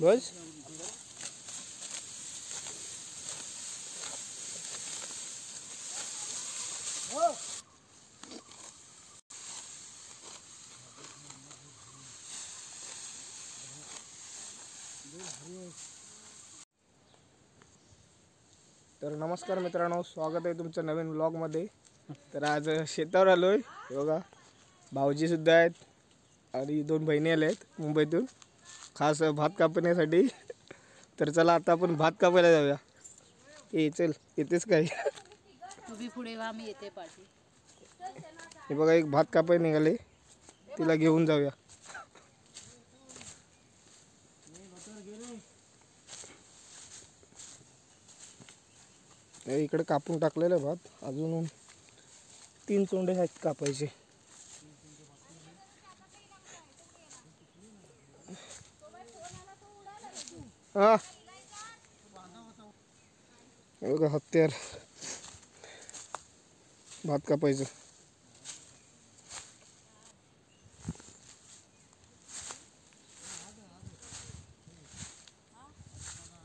बस तर नमस्कार मित्रांनो, स्वागत आहे तुमचं नवीन व्लॉगमध्ये। तर आज शेतावर आलोय, बघा भाऊजी सुद्धा आहेत आणि दोन बहिणी आल्या आहेत मुंबईतून खास भात कापण्यासाठी। तर चला आता आपण भात कापायला जाऊया। ए चल, येतेच काय? तुम्ही पुढे वा, मी येते पाठी। हे बघा एक भात कापायला निघाले, तिला घेऊन जाऊया। इकडे कापून टाकलेलं आहे भात, अजून 3 चोंडे आहेत कापायचे। हा बघा हत्यार भात कापायचं।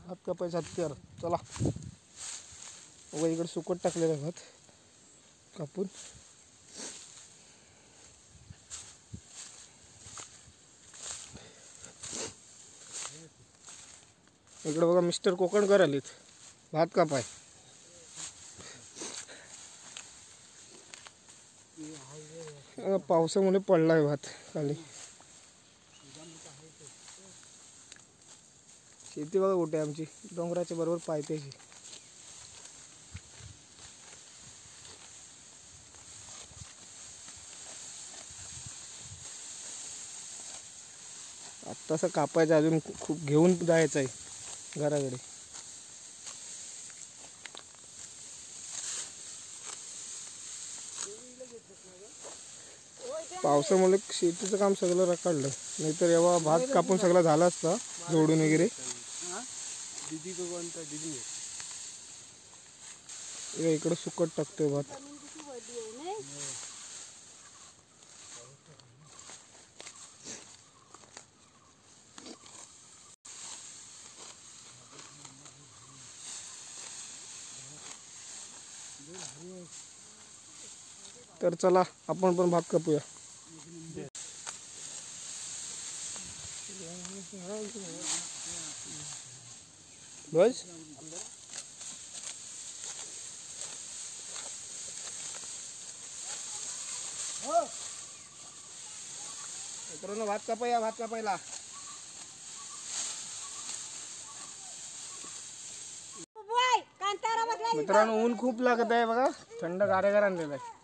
भात कापायचं हत्यार, चला। बघा इकडे सुकट टाकलेलं आहे भात कापून। इकडे बघा मिस्टर कोकणकर आलेत भात कापाय। पावसामुळे पडलाय भात खाली। शेती बघा कुठे आमची, डोंगराच्या बरोबर पायथ्याशी। आत्ताच कापायचं, अजून खूप घेऊन जायचं आहे घराकडे। पावसामुळे शेतीचं काम सगळं रखडलं, नाहीतर एव्हा भात कापून सगळं झालं असतं जोडून वगैरे। इकडे सुकट टाकतोय भात। तर चला आपण पण भात कापूया। बस मित्रांनो, भात कापाया, भात कापायला। मित्रांनो ऊन खूप लागत आहे बघा, थंड गारेगार आणलेला आहे,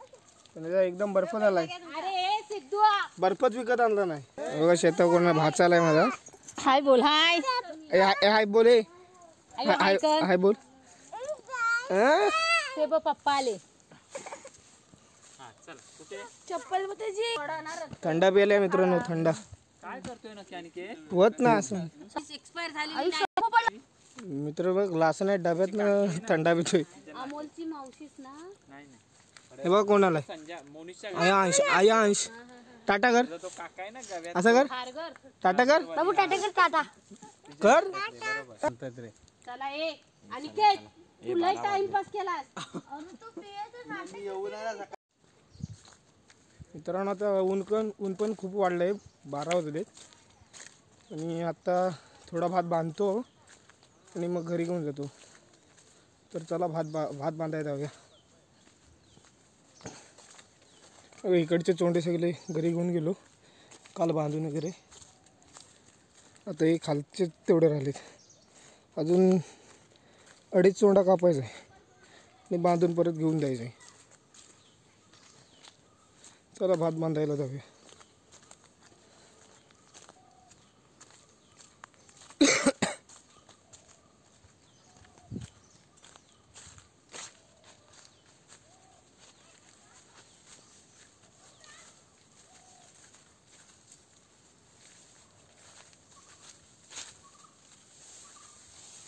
पण एकदम बर्फ झालाय। बर्फच विकत आणला नाही बघा। शेताकडून भात चालाय माझा। हाय बोल, हाय हाय बोल, हाय बोल। ते पप्पा आले। चप्पल थंडा प्यायलाय मित्रांनो, थंडा। काय करतोय नक्की अनिकेत? होत ना असं एक्सपायर झाली मित्र, बघ ग्लास नाही डब्यात थंडा पितोय। अमोलची मावशीच ना? नाही हे बघ कोणाला, संजय मोनिशच्या आयांश, आयांश टाटा कर, तो काका आहे ना गव्यात। असं कर, टाटा कर बाबू, टाटा कर, टाटा कर। चला ए अनिकेत, तू लय टाइमपास केलास। मित्रांनो आता ऊन पण खूप वाढलंय, 12 वाजलेत आणि आता थोडा भात बांधतो आणि मग घरी घेऊन जातो। तर चला भात बांधायला जाऊया। इकडचे चोंडे सगळे घरी घेऊन गेलो काल बांधून वगैरे। आता हे खालचे तेवढे राहिलेत, अजून 2.5 चोंडा कापायचा आहे आणि बांधून परत घेऊन जायचं आहे। चला भात बांधायला जाऊया।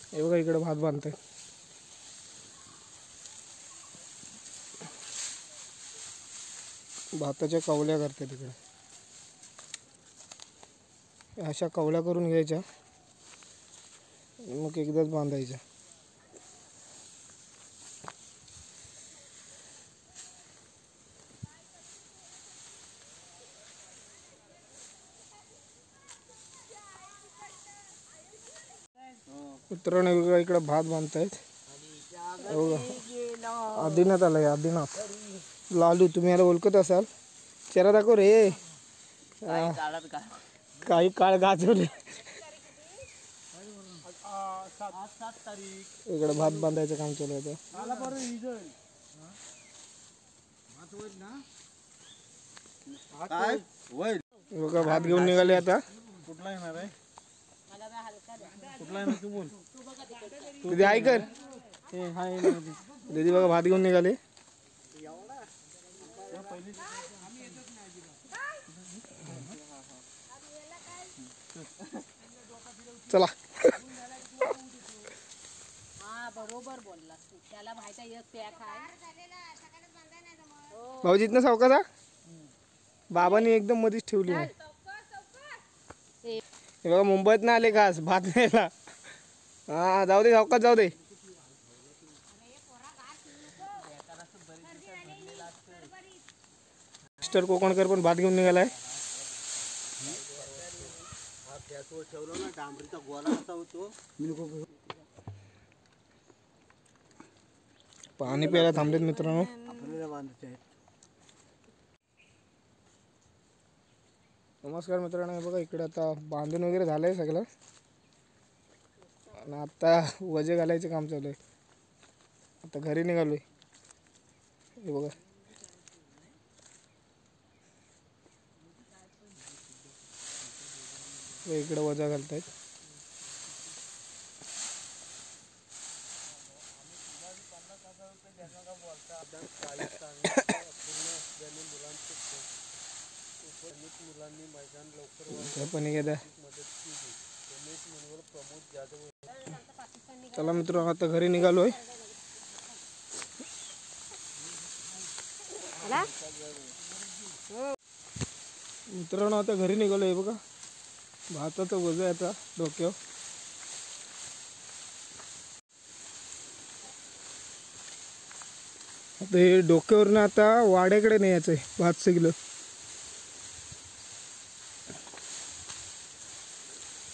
हे बघा इकडे भात बांधताय। भाताच्या कवल्या करतात तिकडे। अशा कवल्या करून घ्यायच्या मग एकदाच बांधायच्या. मित्रांनो बघा इकडे भात बांधतायत. बघा आदिनाथ आलाय, आदिनाथ. लालू तुम्ही याला ओळखत असाल. चेहरा दाखव रे. काही काळ गाजवले. इकडे भात बांधायचं काम चालू आहे. बघा भात घेऊन निघाले आता. कुठला येणार आहे? दीदी हाय कर. दीदी बघा भात घेऊन निघाले. चला. हा बरोबर बोलला. त्याला माहिती आहे पॅक आहे. भाऊजी इथनं सावकाचा बाबांनी एकदम मध्येच ठेवली आहे. हे बघा मुंबईत ना आले खास भात न्यायला. हा जाऊ दे सावकाश जाऊ दे. मिस्टर कोकणकर पण भात घेऊन निघालाय. पाणी प्यायला थांबलेत मित्रांनो. नमस्कार मित्रांनो. हे बघा इकडे आता बांधून वगैरे झालंय सगळं आणि आता वजे घालायचं काम चालू आहे. आता घरी निघालोय. हे बघा इकडे वजा घालतायत. पण चला मित्रांनो आता घरी निघालोय. मित्रांनो आता घरी निघालोय. बघा भाताचं वजन आहे आता डोक्यावर. आता हे डोक्यावरनं आता वाड्याकडे न्यायचं आहे भात सगळं.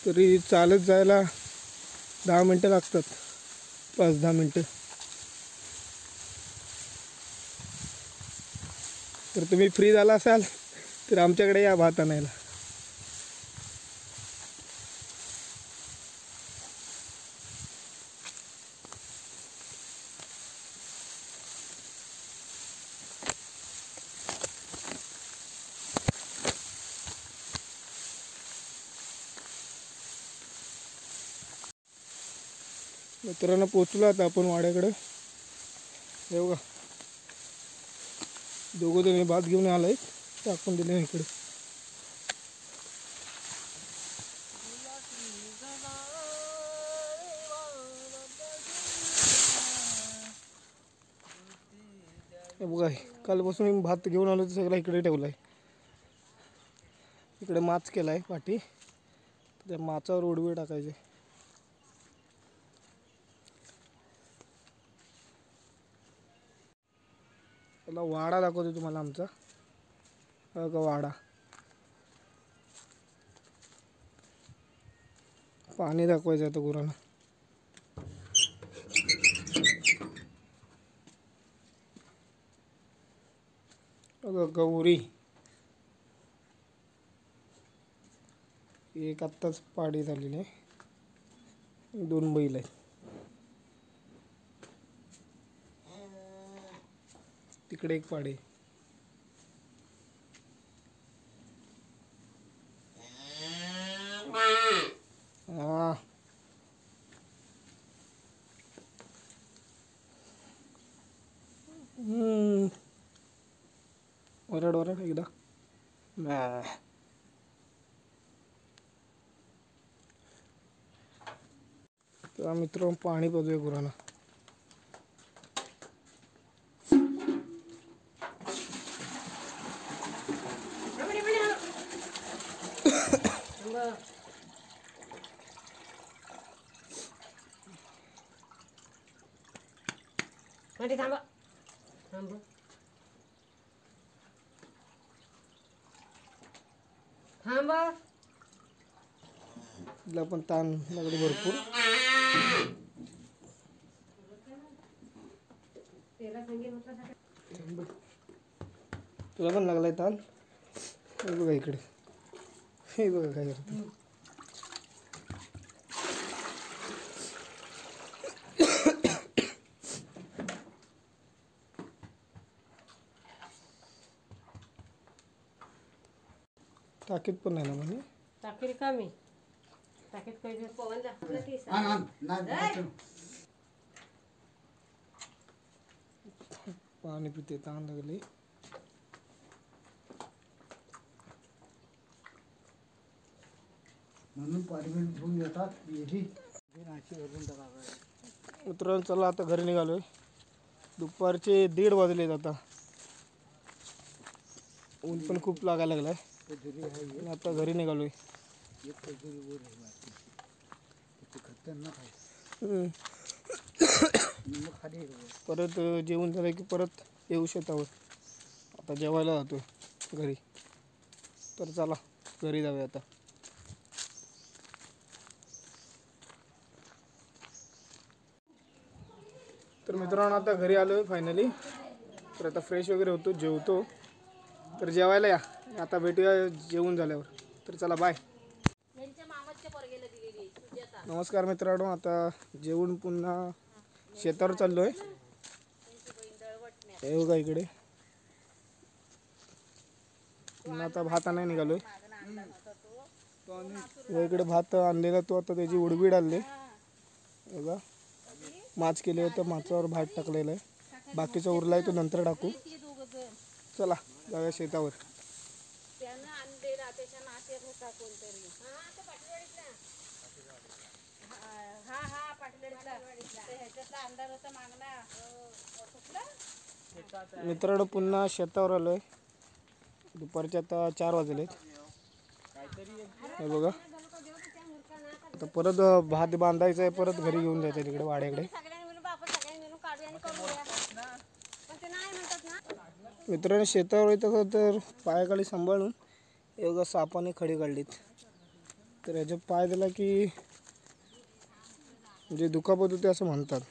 तरी चालत जायला 10 मिनटं लागतात. 5-10 मिनटं. तर तुम्ही फ्री झाला असाल तर आमच्याकडे या भात आणायला. मित्रांनो पोचलो आता आपण वाड्याकडे. हे बघा दोघं जण भात घेऊन आलाय. टाकून दिले इकडे. हे बघा कालपासून मी भात घेऊन आलो तर सगळं इकडे ठेवलाय. इकडे माच केलाय पाठी. त्या माचावर उडवे टाकायचे. त्याला वाडा दाखवतो तुम्हाला आमचा. बघा वाडा. पाणी दाखवायचं आता गुरांना. बघा गौरी एक आत्ताच पाडी झालेली आहे. 2 बैल आहेत. तिकडे एक पाडी. हा ओरड ओरड एकदा. तर मित्र पाणी पाजूया गुरांना. म्हणजे थांबा थांब थांब तिला पण ताण लागली भरपूर. तुला पण लागलाय ताण. हे बघा इकडे, हे बघा काय करते. ताकीद पण नाही ना म्हणजे. टाकील का मी टाकीत काही पवन पाणी पिते, ताण लागली. म्हणून पाणी घेऊन येतात. मित्रांनो चला आता घरी निघालोय. दुपारचे 1:30 वाजलेत आता. ऊन पण खूप लागायला लागलाय. आणि आता घरी निघालोय. परत जेवण झालं की परत येऊ शेतावर. आता जेवायला जातोय घरी. तर चला घरी जाऊया आता. तर मित्रांनो आता घरी आलोय फायनली. तर आता फ्रेश वगैरे होतो, जेवतो. तर जेवायला या. आता भेटूया जेवून झाल्यावर. तर चला बाय. नमस्कार मित्रांनो, आता जेवून पुन्हा शेतावर चाललोय. हे बघा इकडे पुन्हा आता भात आणायला निघालोय. इकडे भात आणलेला तो आता त्याची उडबीड आणली. बघा माच केले होतं, माचावर भात टाकलेला आहे. बाकीचा उरलाय तो नंतर टाकू. चला जाऊया शेतावर. मित्रांनो पुन्हा शेतावर आलोय. दुपारचे आता 4 वाजलेत. हे बघा आता परत भात बांधायचं आहे, परत घरी घेऊन जायचं तिकडे वाड्याकडे. मित्रांनो शेतावर येतं तर पायाखाली सांभाळून हे बघा सापाने खडी काढलीत. तर ह्याचे पाय दिला की म्हणजे दुखापत होते असं म्हणतात.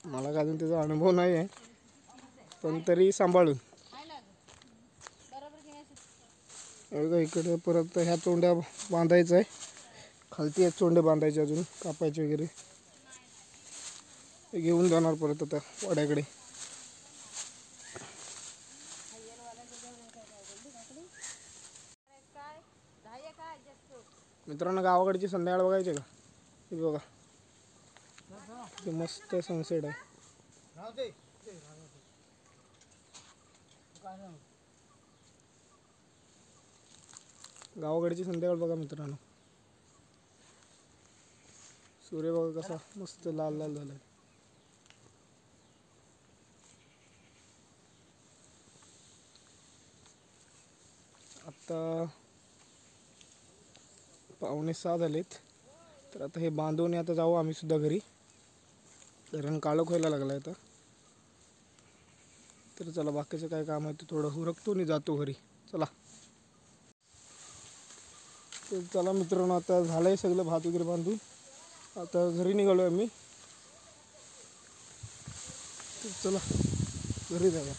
मला काय अजून त्याचा अनुभव नाही आहे, पण तरी सांभाळून. बघा इकडे परत ह्या चोंड्या बांधायचं आहे. खालती एक चोंडे बांधायचे अजून कापायचे वगैरे. घेऊन जाणार परत आता वाड्याकडे. मित्रांनो गावाकडची संध्याकाळ बघायची का? हे बघा ते मस्त सनसेट आहे. गावाकडची संध्याकाळ बघा मित्रांनो. सूर्य बघा कसा मस्त लाल लाल झालाय. आता 5:45 झालेत. तर आता हे बांधून आता जाऊ आम्ही सुद्धा घरी. कारण काळोख व्हायला लागला आता. तर चला बाकीचं काय काम आहे ते थोडं उरकतो आणि जातो घरी. चला. तर चला मित्रांनो आता झालंय सगळं भात वगैरे बांधून. आता घरी निघालो आम्ही. तर चला घरी जाऊया.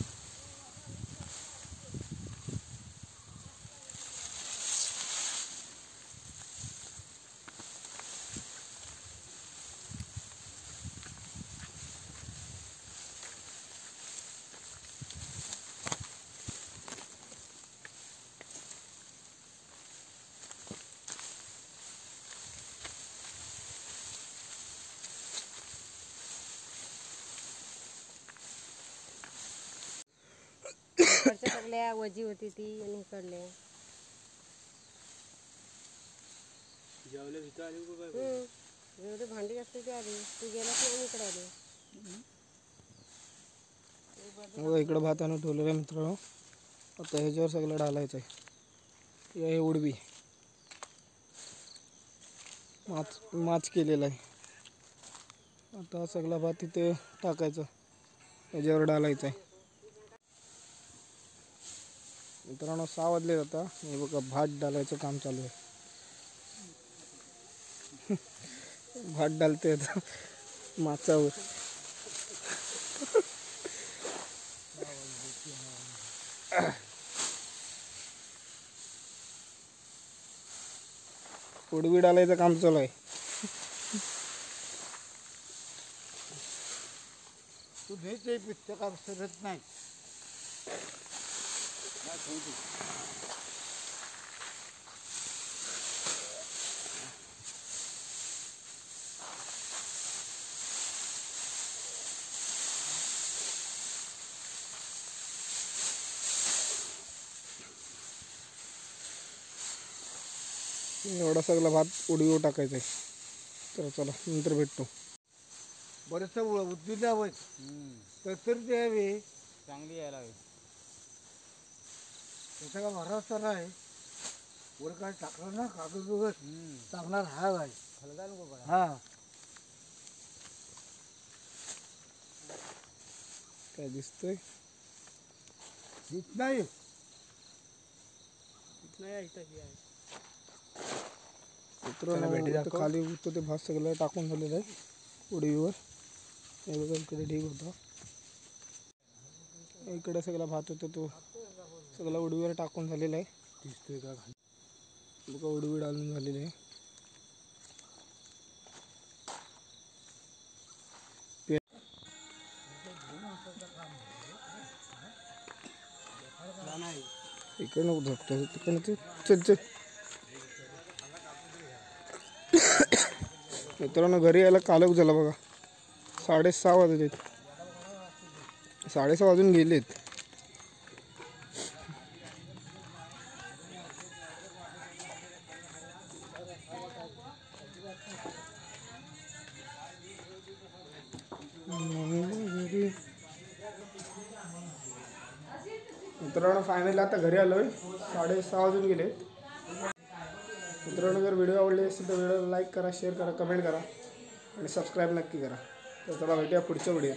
सगळ्या वजी होती ती आणि इकडले एवढी भांडी असते ती आली. तू गेला की आम्ही इकडे आलो. इकडं भात आणून ठेवलेलं आहे मित्रांनो. आता ह्याच्यावर सगळं डालायचं आहे. हे उडबी माच केलेला आहे. आता सगळा भात तिथे टाकायचा. याच्यावर डालायचं आहे. मित्रांनो 6 वाजले आता. हे बघा भात डालायचं काम चालू आहे. भात डालते आता माचावर. उडवी डालायचं काम चालू आहे. तू घ्यायचे पुस्तकात सरत नाही. एवढा सगळा भात उडवीवर टाकायचा आहे. तर चला नंतर भेटतो. बरंचसं उद्धी द्यावं तर द्यावे. चांगली यायला हवी. त्याचा का भरोसा नाही. वर काय टाकलं ना कागद वगैरे चांगला राहा आहे. हा काय दिसतंय हेच नाही. मित्रांनो खाली उठतो ते भात सगळं टाकून झालेलं आहे उडीवर. हे बघा इकडे ढीग होता. इकडे सगळा भात होता तो सगळा उडीवर टाकून झालेला आहे. दिसतोय का बघा उडवी डालून झालेली आहे. इकडे नको झोपतो तिकडे चल चल. मित्रांनो घरी यायला कालक झाला बघा. 6:30 वाजलेत. 6:30 वाजून गेलेत. मित्रांनो फायनली आता घरी आलोय. 6:30 वाजून गेलेत. मित्रांनो जर व्हिडिओ आवडले असेल तर व्हिडिओला लाईक करा, शेअर करा, कमेंट करा आणि सबस्क्राईब नक्की करा. तर चला भेटूया पुढच्या व्हिडिओत.